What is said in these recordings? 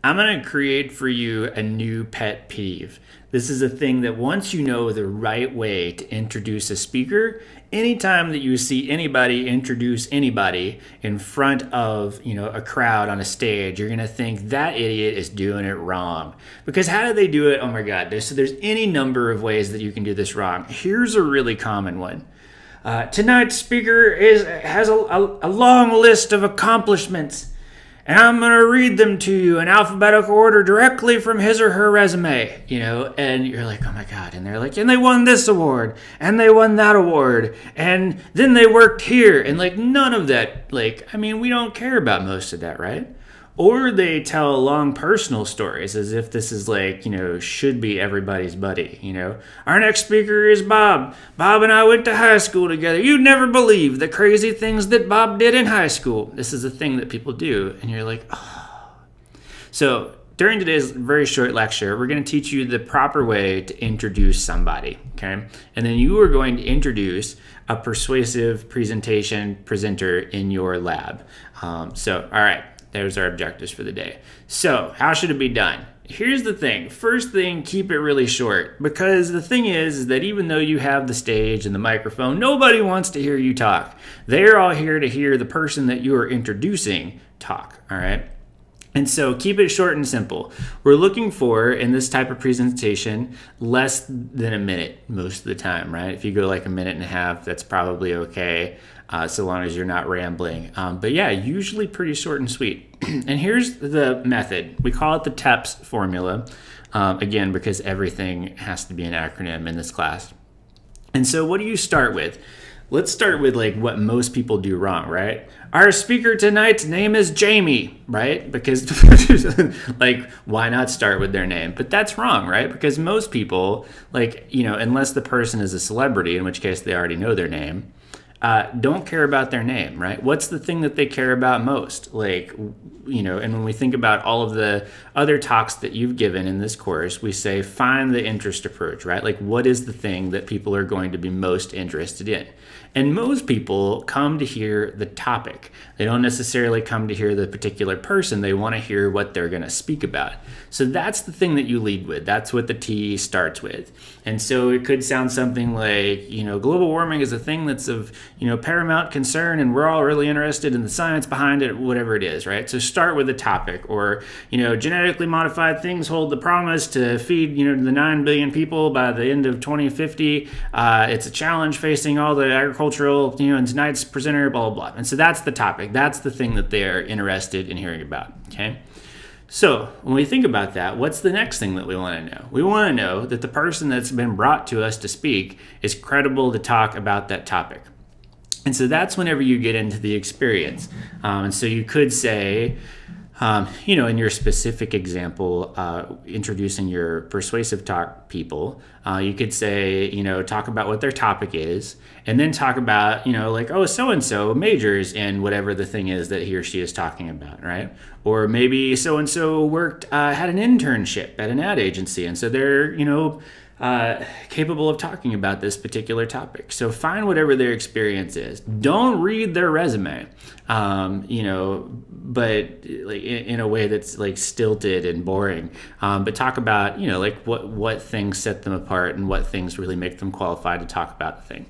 I'm going to create for you a new pet peeve. This is a thing that once you know the right way to introduce a speaker, anytime that you see anybody introduce anybody in front of, a crowd on a stage, you're going to think that idiot is doing it wrong. Because how do they do it? Oh my God. There's any number of ways that you can do this wrong. Here's a really common one. Tonight's speaker has a long list of accomplishments, and I'm going to read them to you in alphabetical order directly from his or her resume, and you're like, oh my God. And they're like, and they won this award, and they won that award, and then they worked here. And none of that, we don't care about most of that, right? Or they tell long personal stories as if this is should be everybody's buddy, Our next speaker is Bob. Bob and I went to high school together. You'd never believe the crazy things that Bob did in high school. This is a thing that people do. And you're like, oh. So during today's very short lecture, we're going to teach you the proper way to introduce somebody, okay? And then you are going to introduce a persuasive presenter in your lab. All right. There's our objectives for the day. So how should it be done? Here's the thing. First thing, keep it really short, because the thing is that even though you have the stage and the microphone, nobody wants to hear you talk. They're all here to hear the person that you are introducing talk, all right? And so keep it short and simple. We're looking for, in this type of presentation, less than a minute most of the time, right? If you go a minute and a half, that's probably okay, so long as you're not rambling. But yeah, usually pretty short and sweet. And here's the method. We call it the TEPS formula, again, because everything has to be an acronym in this class. And so what do you start with? Let's start with what most people do wrong, right? Our speaker tonight's name is Jamie, right? Because why not start with their name? But that's wrong, right? Because most people, unless the person is a celebrity, in which case they already know their name, don't care about their name, right? What's the thing that they care about most? And when we think about all of the other talks that you've given in this course, we say find the interest approach, right? What is the thing that people are going to be most interested in? And most people come to hear the topic. They don't necessarily come to hear the particular person. They want to hear what they're going to speak about. So that's the thing that you lead with. That's what the T starts with. And so it could sound something like, global warming is a thing that's of, paramount concern, and we're all really interested in the science behind it, whatever it is, right? So start with the topic. Or, genetically modified things hold the promise to feed, the 9 billion people by the end of 2050. It's a challenge facing all the agricultural, and tonight's presenter, blah, blah, blah. And so that's the topic. That's the thing that they're interested in hearing about, okay? So when we think about that, what's the next thing that we want to know? We want to know that the person that's been brought to us to speak is credible to talk about that topic. And so that's whenever you get into the experience. And so you could say, in your specific example, introducing your persuasive talk people, you could say, talk about what their topic is, and then talk about, oh, so-and-so majors in whatever the thing is that he or she is talking about, right? Or maybe so-and-so had an internship at an ad agency, and so they're, capable of talking about this particular topic. So find whatever their experience is. Don't read their resume, but in a way that's stilted and boring. But talk about, what things set them apart and what things really make them qualified to talk about the thing.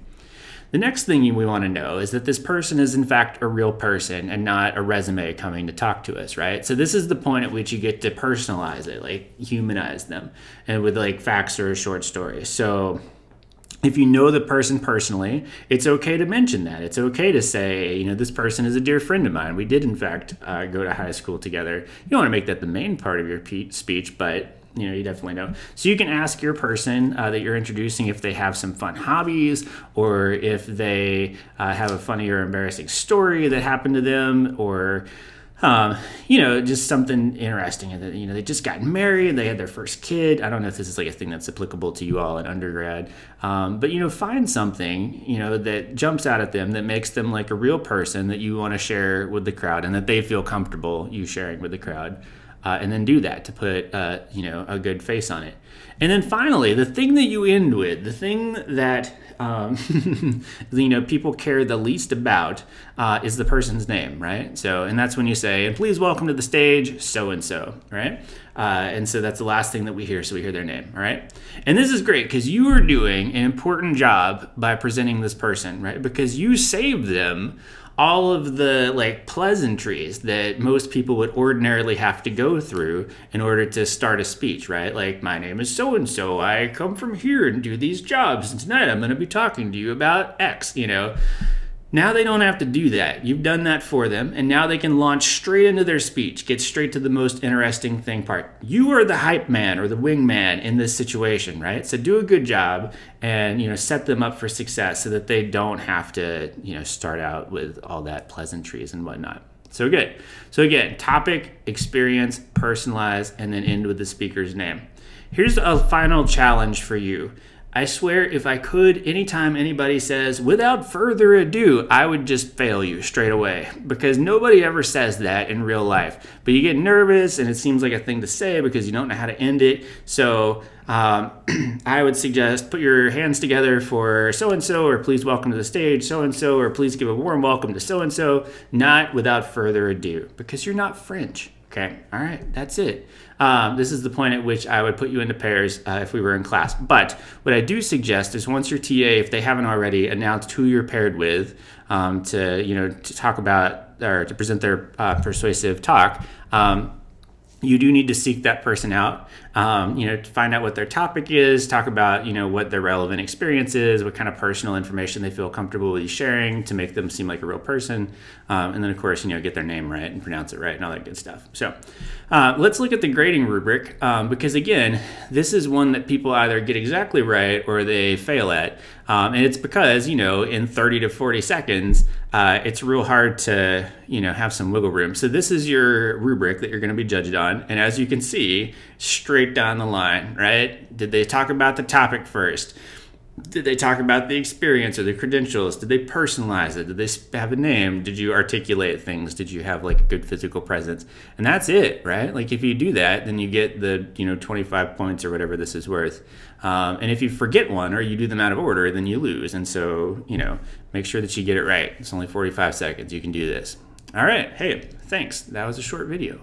The next thing we want to know is that this person is in fact a real person and not a resume coming to talk to us, right? So this is the point at which you get to personalize it, humanize them, and with facts or short stories. So if you know the person personally, it's okay to mention that. It's okay to say, this person is a dear friend of mine. We did in fact go to high school together. You don't want to make that the main part of your speech, but you definitely know. So you can ask your person that you're introducing if they have some fun hobbies, or if they have a funny or embarrassing story that happened to them, or just something interesting. And they just got married, they had their first kid. I don't know if this is a thing that's applicable to you all in undergrad, but find something that jumps out at them that makes them a real person that you want to share with the crowd and that they feel comfortable you sharing with the crowd. and then do that to put a good face on it. And then finally, the thing that you end with, the thing that people care the least about is the person's name, right? So, and that's when you say, and please welcome to the stage, so-and-so, right? And so that's the last thing that we hear, so we hear their name, all right? And this is great because you are doing an important job by presenting this person, right? Because you saved them all of the pleasantries that most people would ordinarily have to go through in order to start a speech, right? Like, my name is so-and-so, I come from here and do these jobs, and tonight I'm gonna be talking to you about X, Now they don't have to do that. You've done that for them, and now they can launch straight into their speech, get straight to the most interesting thing part. You are the hype man or the wingman in this situation, right? So do a good job and set them up for success so that they don't have to start out with all that pleasantries and whatnot. So good. So again, topic, experience, personalize, and then end with the speaker's name. Here's a final challenge for you. I swear if I could, anytime anybody says, without further ado, I would just fail you straight away, because nobody ever says that in real life. But you get nervous and it seems like a thing to say because you don't know how to end it. So I would suggest put your hands together for so-and-so, or please welcome to the stage, so-and-so, or please give a warm welcome to so-and-so, not without further ado, because you're not French. Okay, all right, that's it. This is the point at which I would put you into pairs if we were in class. But what I do suggest is once your TA, if they haven't already, announced who you're paired with to talk about or to present their persuasive talk, you do need to seek that person out, to find out what their topic is, talk about, what their relevant experience is, what kind of personal information they feel comfortable with you sharing to make them seem like a real person. And then of course, get their name right and pronounce it right and all that good stuff. So let's look at the grading rubric, because again, this is one that people either get exactly right or they fail at. And it's because, in 30 to 40 seconds, it's real hard to, have some wiggle room. So this is your rubric that you're going to be judged on. And as you can see, straight down the line, right? Did they talk about the topic first? Did they talk about the experience or the credentials? Did they personalize it? Did they have a name? Did you articulate things? Did you have a good physical presence? And that's it, right? If you do that, then you get the 25 points or whatever this is worth. And if you forget one or you do them out of order, then you lose. And so make sure that you get it right. It's only 45 seconds. You can do this. All right. Hey, thanks. That was a short video.